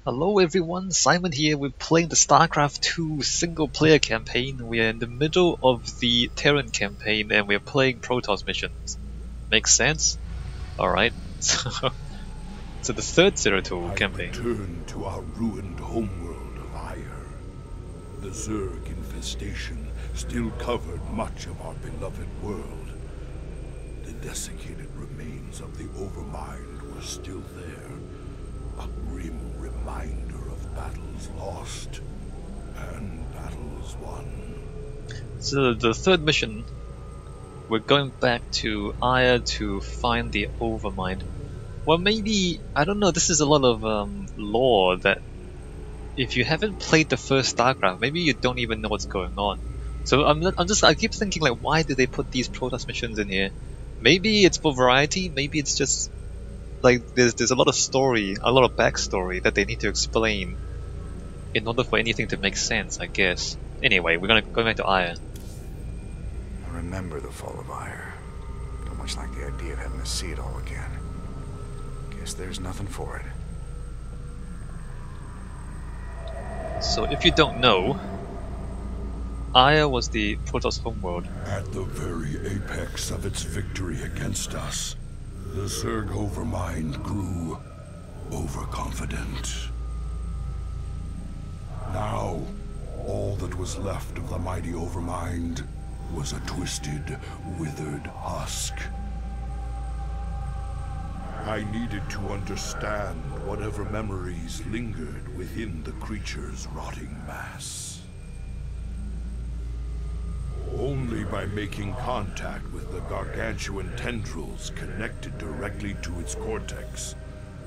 Hello everyone, Simon here. We're playing the Starcraft 2 single-player campaign. We are in the middle of the Terran campaign and we're playing Protoss missions. Makes sense? Alright, so the third Zero-2 campaign. I return to our ruined homeworld of Ire. The Zerg infestation still covered much of our beloved world. The desiccated remains of the Overmind were still there. A grim reminder of battles lost and battles won. So the third mission, we're going back to Ire to find the Overmind. Well, maybe, I don't know, this is a lot of lore that if you haven't played the first Starcraft, maybe you don't even know what's going on. So I keep thinking, like, why did they put these Protoss missions in here? Maybe it's for variety, maybe it's just like there's a lot of story, a lot of backstory that they need to explain in order for anything to make sense, I guess. Anyway, we're go back to Ire. I remember the fall of Ire. Don't much like the idea of having to see it all again. Guess there's nothing for it. So if you don't know, Ire was the Protoss homeworld. At the very apex of its victory against us, the Zerg Overmind grew overconfident. Now, all that was left of the mighty Overmind was a twisted, withered husk. I needed to understand whatever memories lingered within the creature's rotting mass. Only by making contact with the gargantuan tendrils connected directly to its cortex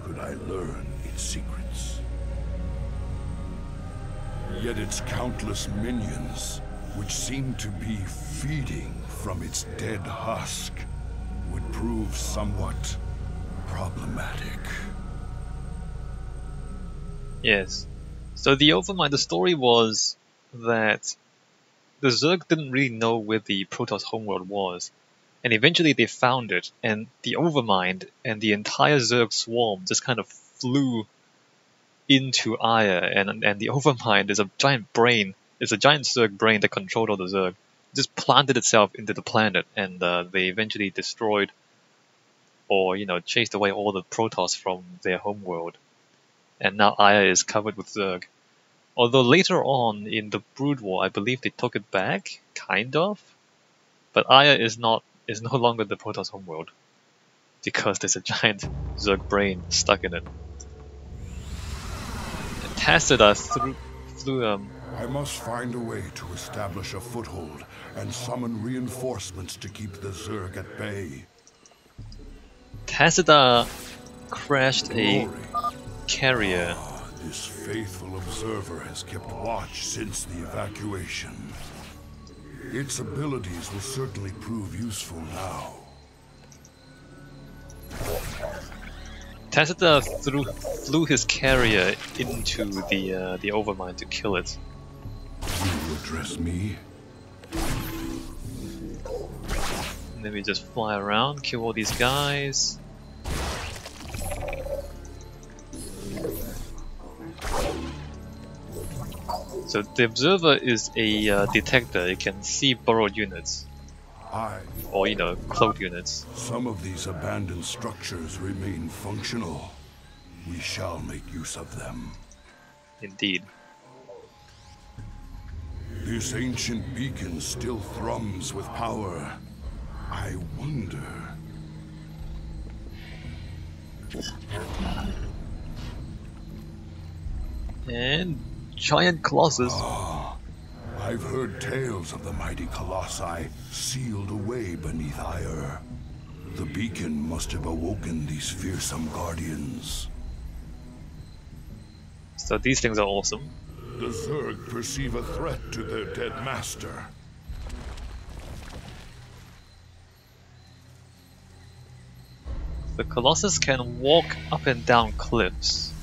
could I learn its secrets. Yet its countless minions, which seemed to be feeding from its dead husk, would prove somewhat problematic. Yes. So the Overmind, the story was that the Zerg didn't really know where the Protoss homeworld was, and eventually they found it, and the Overmind and the entire Zerg swarm just kind of flew into Ire, and the Overmind is a giant brain. It's a giant Zerg brain that controlled all the Zerg. It just planted itself into the planet, and they eventually destroyed, or chased away all the Protoss from their homeworld. And now Ire is covered with Zerg. Although later on in the Brood War, I believe they took it back, kind of. But Ire is no longer the Protoss homeworld, because there's a giant Zerg brain stuck in it. And Tacita flew I must find a way to establish a foothold and summon reinforcements to keep the Zerg at bay. Tacita crashed a carrier. This faithful observer has kept watch since the evacuation. Its abilities will certainly prove useful now. Tacita flew his carrier into the Overmind to kill it. You address me? And then we just fly around, kill all these guys. So the observer is a detector. It can see borrowed units, or cloaked units. Some of these abandoned structures remain functional. We shall make use of them. Indeed. This ancient beacon still thrums with power. I wonder. And giant colossus. I've heard tales of the mighty colossi sealed away beneath Ire. The beacon must have awoken these fearsome guardians. So these things are awesome. The Zerg perceive a threat to their dead master. The colossus can walk up and down cliffs.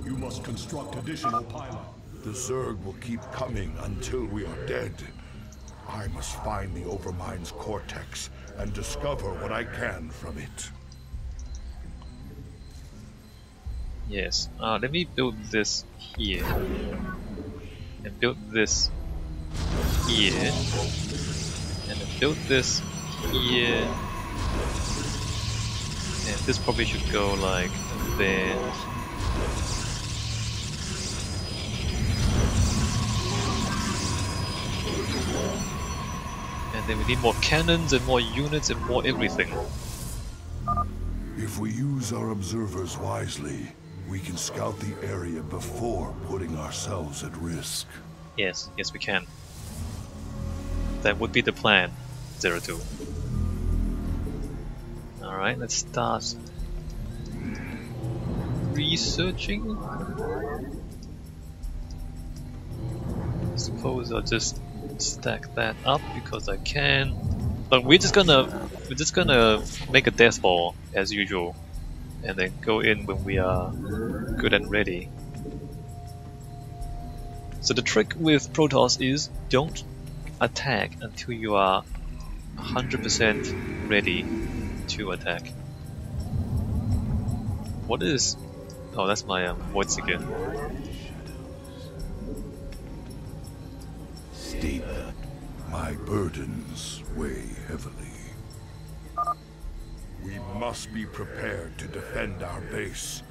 You must construct additional pylons. The Zerg will keep coming until we are dead. I must find the Overmind's cortex and discover what I can from it. Yes. Let me build this here. And build this here. And then build this here. And this probably should go like there. And then we need more cannons and more units and more everything. If we use our observers wisely, we can scout the area before putting ourselves at risk. Yes, yes we can. That would be the plan, 02. Alright, let's start researching. I suppose I'll just stack that up because I can. But we're just gonna make a death ball as usual. And then go in when we are good and ready. So the trick with Protoss is don't attack until you are 100% ready to attack. What is... Oh, that's my voice again. My burdens weigh heavily. We must be prepared to defend our base.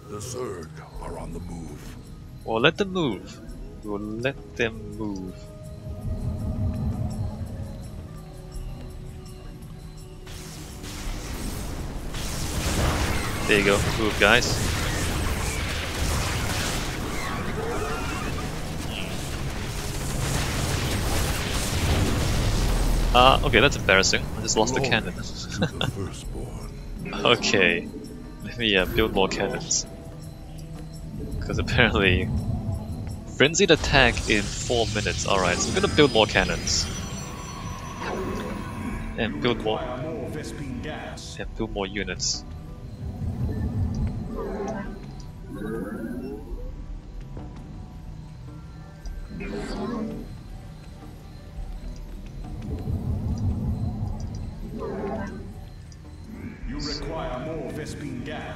The Zerg are on the move. Well, let them move. We'll let them move. There you go, move guys. Okay, that's embarrassing. I just lost the cannon. Okay, let me build more cannons. Because apparently... Frenzied attack in 4 minutes. Alright, so I'm gonna build more cannons. And build more... And build more units.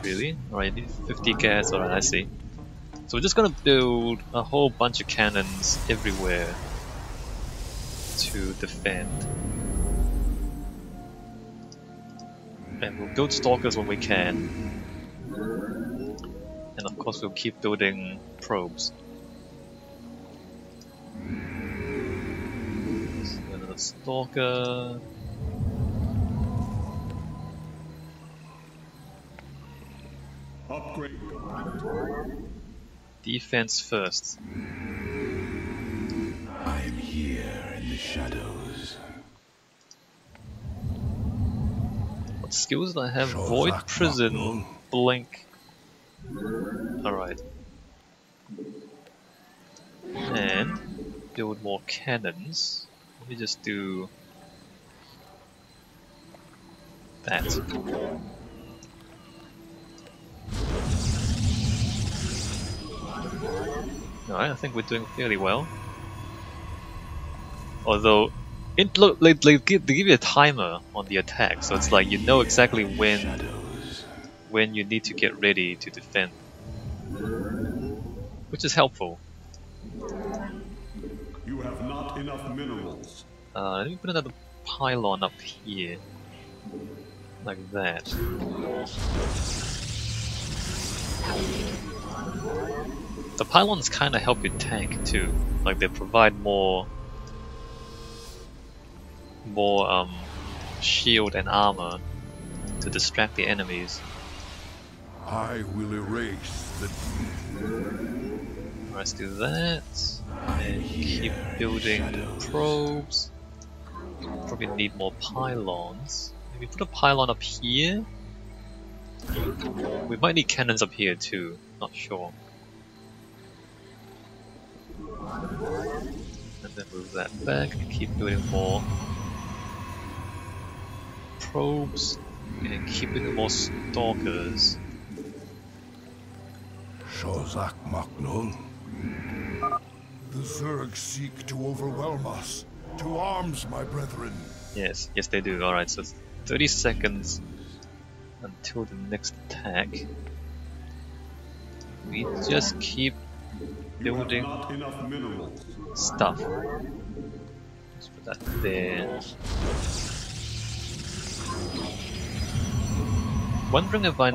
Really? Alright, you need 50 gas, alright, I see. So we're just gonna build a whole bunch of cannons everywhere to defend. And we'll build stalkers when we can. And of course we'll keep building probes. So another stalker. Upgrade. Defense first. I am here in the shadows. What skills do I have? Void, Prison, Blink. Alright. And build more cannons. Let me just do that. Alright, I think we're doing fairly well. Although, look, they give you a timer on the attack, so it's like you know exactly when you need to get ready to defend. Which is helpful. You have not enough minerals. Let me put another pylon up here. Like that. The pylons kinda help you tank too. Like they provide more shield and armor to distract the enemies. I will erase the... Let's do that. And keep building probes. Probably need more pylons. Maybe put a pylon up here. We might need cannons up here too, not sure. And then move that back and keep building more probes and keep building more stalkers. Shozak Maknul. The Zerg seek to overwhelm us. To arms, my brethren. Yes, yes they do. Alright, so it's 30 seconds until the next attack. we just keep building stuff. Let's put that there. Wondering if I...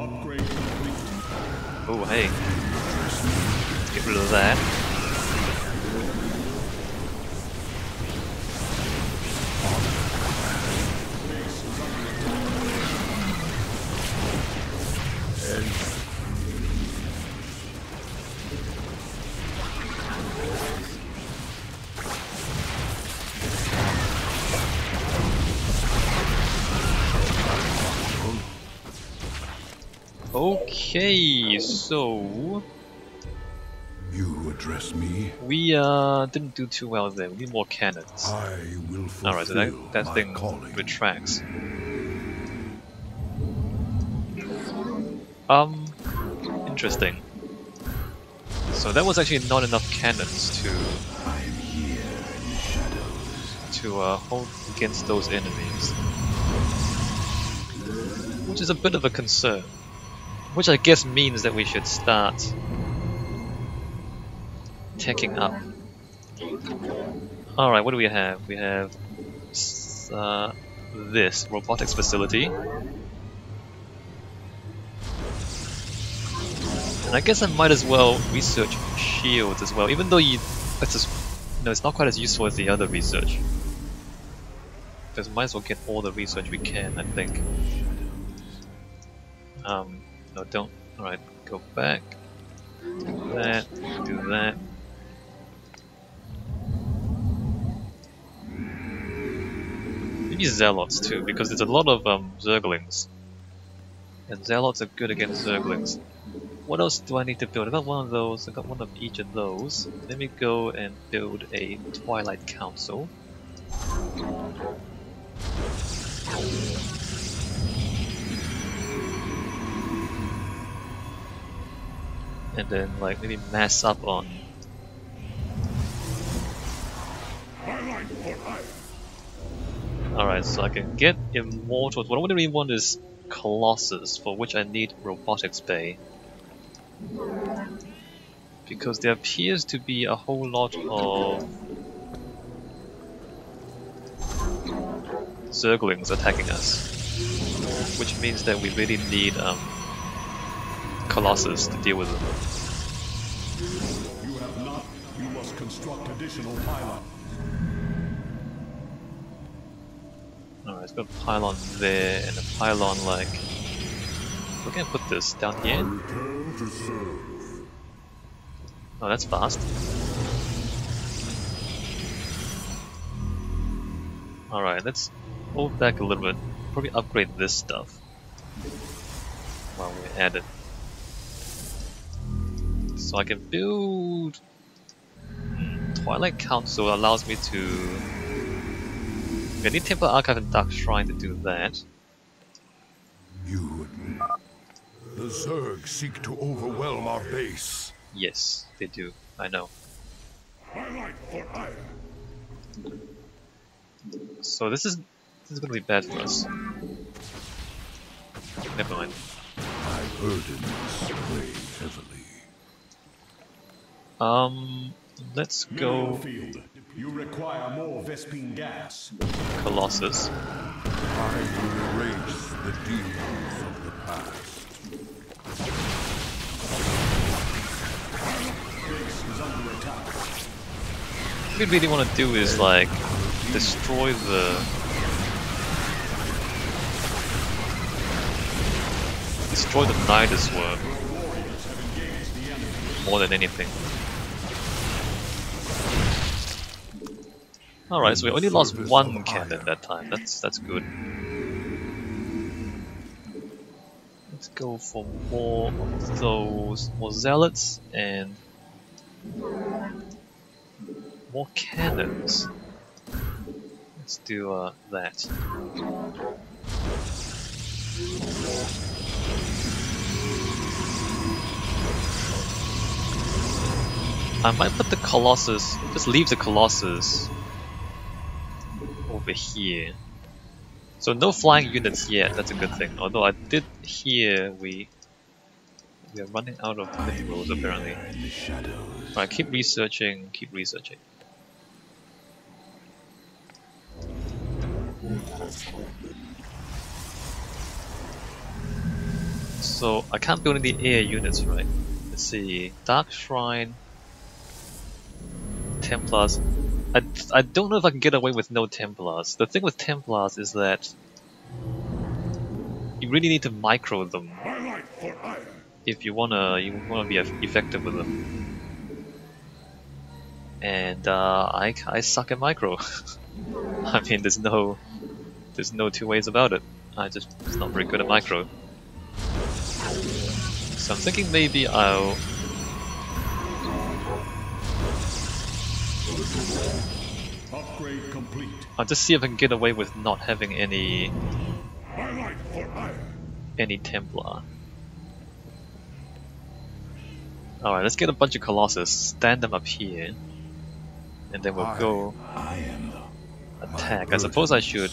Oh hey, let's get rid of that. Okay, so You address me? we didn't do too well there. We need more cannons. I will fulfill Alright, so that my thing calling. retracts. Interesting. So that was actually not enough cannons to hold against those enemies, which is a bit of a concern. Which I guess means that we should start teching up. Alright, what do we have? We have this robotics facility. And I guess I might as well research shields as well, even though it's not quite as useful as the other research. Because we might as well get all the research we can, I think. No, don't. Alright, go back. Do that. Do that. Maybe Zealots too, because there's a lot of Zerglings. And Zealots are good against Zerglings. What else do I need to build? I got one of those, I got one of each of those. Let me go and build a Twilight Council. And then like maybe mass up on Alright, so I can get Immortals. What I really want is Colossus, for which I need Robotics Bay. Because there appears to be a whole lot of Zerglings attacking us. Which means that we really need Colossus to deal with them. You have not. You must construct additional pylons. Alright, let's put a pylon there and a pylon like... We're gonna put this down here. Oh, that's fast. Alright, let's move back a little bit. Probably upgrade this stuff while we're at it. So I can build... Twilight Council allows me to... I need Temple Archive and Dark Shrine to do that. You admit the Zerg seek to overwhelm our base. Yes, they do. I know. So this is gonna be bad for us. Never mind. My burdens weigh heavily. Let's go You require more Vespine gas. Colossus. I will erase the demons of the past. Base is under attack. What we really want to do is like destroy the Nidus worm more than anything. Alright, so we only lost one cannon that time. That's good. Let's go for more of those, more zealots and more cannons. Let's do that. I might put the Colossus, just leave the Colossus over here. So no flying units yet, that's a good thing. Although I did hear we We are running out of minerals apparently. In the shadows. Alright, keep researching, keep researching. So I can't build any air units, right? Let's see. Dark Shrine, Templars. I don't know if I can get away with no Templars. The thing with Templars is that you really need to micro them if you wanna be effective with them. And I suck at micro. I mean, there's no two ways about it. It's not very good at micro. So I'm thinking maybe I'll Upgrade complete. I'll just see if I can get away with not having any Templar. Alright, let's get a bunch of Colossus, stand them up here, and then we'll go attack. I suppose I should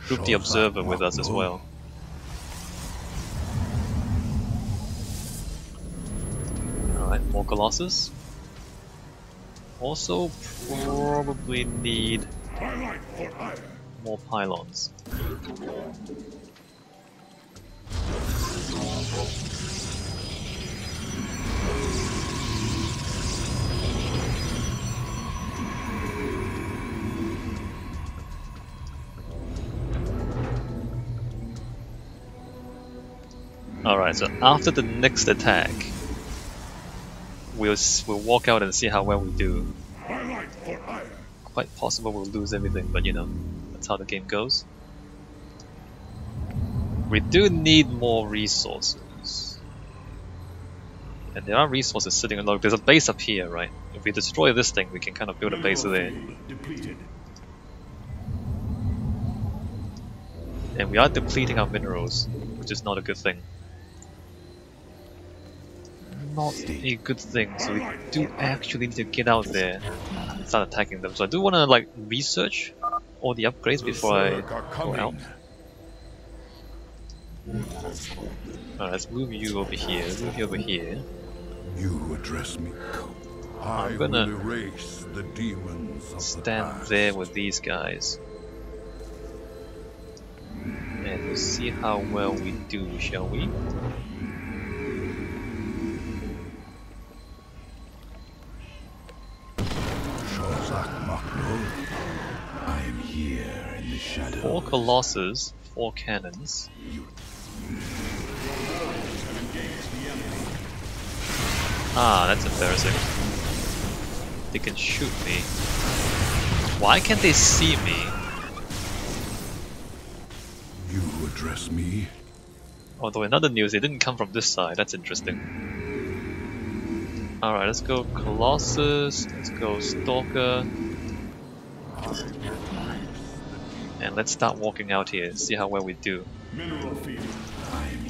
group the Observer with us as well. Alright, more Colossus. Also, probably need more pylons. Alright, so after the next attack, we'll walk out and see how well we do. Quite possible we'll lose everything, but you know, that's how the game goes. We do need more resources. And there are resources sitting along. There's a base up here, right? If we destroy this thing, we can kind of build a base there. Depleted. And we are depleting our minerals, which is not a good thing. Not a good thing, so we do actually need to get out there and start attacking them. So I do want to like research all the upgrades before I go out. Alright, let's move you over here, move you over here. You address me. I'm gonna will erase the demons of the stand past. there with these guys. And we'll see how well we do, shall we? I am here in the shadows. 4 Colossus, 4 cannons. Ah, that's embarrassing. They can shoot me. Why can't they see me? You address me. Although in other news, it didn't come from this side. That's interesting. Alright, let's go Colossus, let's go Stalker. And let's start walking out here, see how well we do. Mineral field. I am